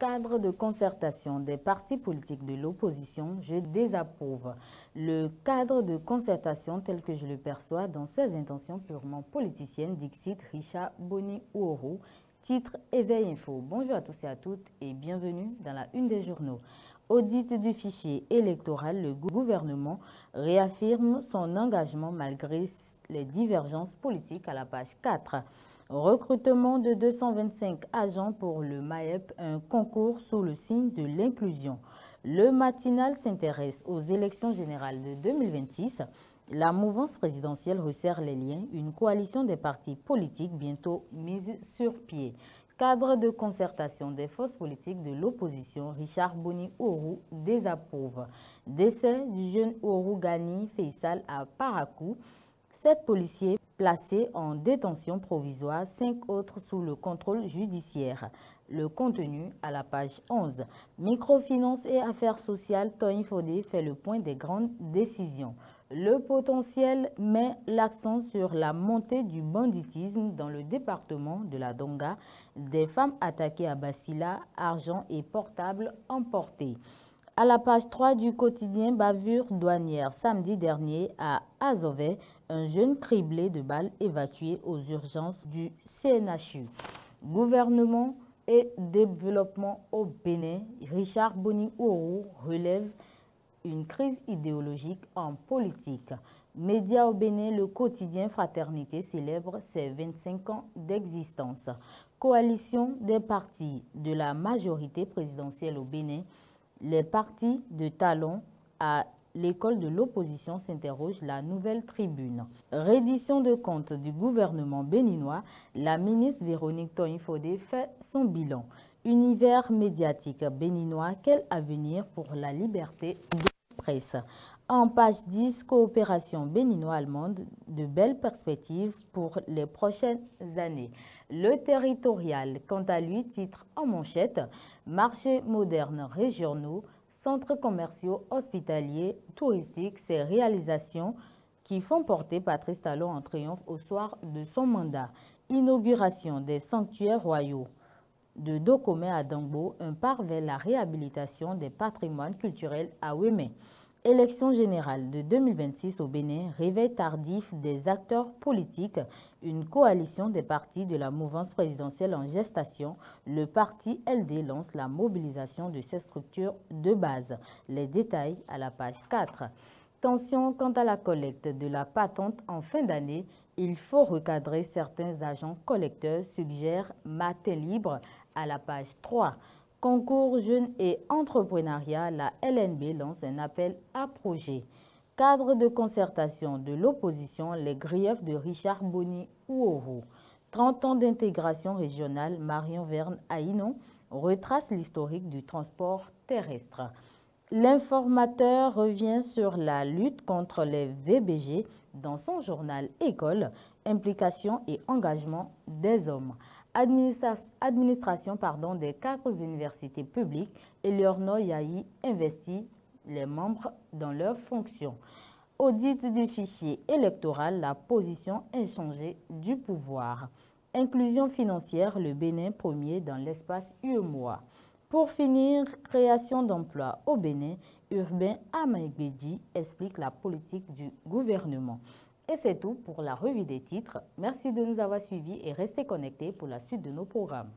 cadre de concertation des partis politiques de l'opposition, je désapprouve le cadre de concertation tel que je le perçois dans ses intentions purement politiciennes, dixit Richard Boni-Ouourou, titre Éveil Info. Bonjour à tous et à toutes et bienvenue dans la une des journaux. Audit du fichier électoral, le gouvernement réaffirme son engagement malgré les divergences politiques à la page 4. Recrutement de 225 agents pour le MAEP, un concours sous le signe de l'inclusion. Le matinal s'intéresse aux élections générales de 2026. La mouvance présidentielle resserre les liens, une coalition des partis politiques bientôt mise sur pied. Cadre de concertation des forces politiques de l'opposition, Richard Boni-Ouourou désapprouve. Décès du jeune Ouourou Gani Faisal à Parakou. 7 policiers placés en détention provisoire, 5 autres sous le contrôle judiciaire. Le contenu à la page 11. Microfinance et affaires sociales, Toyin Fodé fait le point des grandes décisions. Le potentiel met l'accent sur la montée du banditisme dans le département de la Donga, des femmes attaquées à Bassila, argent et portable emportés. À la page 3 du quotidien, bavure douanière samedi dernier à Azové, un jeune criblé de balles évacué aux urgences du CNHU. Gouvernement et développement au Bénin, Richard Boni-Ouourou relève une crise idéologique en politique. Média au Bénin, le quotidien Fraternité célèbre ses 25 ans d'existence. Coalition des partis de la majorité présidentielle au Bénin, les partis de talon à l'école de l'opposition s'interroge la nouvelle tribune. Reddition de comptes du gouvernement béninois, la ministre Véronique Toyin Fodé fait son bilan. Univers médiatique béninois, quel avenir pour la liberté de presse? En page 10, coopération bénino-allemande, de belles perspectives pour les prochaines années. Le territorial, quant à lui, titre en manchette, marchés modernes régionaux, centres commerciaux, hospitaliers, touristiques, ces réalisations qui font porter Patrice Talon en triomphe au soir de son mandat. Inauguration des sanctuaires royaux de Dokome à Dangbo, un pas vers la réhabilitation des patrimoines culturels à Ouémé. Élection générale de 2026 au Bénin, réveil tardif des acteurs politiques, une coalition des partis de la mouvance présidentielle en gestation. Le parti LD lance la mobilisation de ses structures de base. Les détails à la page 4. Tension quant à la collecte de la patente en fin d'année. Il faut recadrer certains agents collecteurs, suggère Matin Libre à la page 3. Concours jeunes et entrepreneuriat, la LNB lance un appel à projet. Cadre de concertation de l'opposition, les griefs de Richard Boni-Ouourou. 30 ans d'intégration régionale, Marion Verne Aïnon retrace l'historique du transport terrestre. L'informateur revient sur la lutte contre les VBG dans son journal École, implication et engagement des hommes. Administration des 4 universités publiques, Eleonore Yahi investit les membres dans leurs fonctions. Audit du fichier électoral, la position inchangée du pouvoir. Inclusion financière, le Bénin premier dans l'espace UEMOA. Pour finir, création d'emplois au Bénin, Urbain Amagbedi explique la politique du gouvernement. Et c'est tout pour la revue des titres. Merci de nous avoir suivis et restez connectés pour la suite de nos programmes.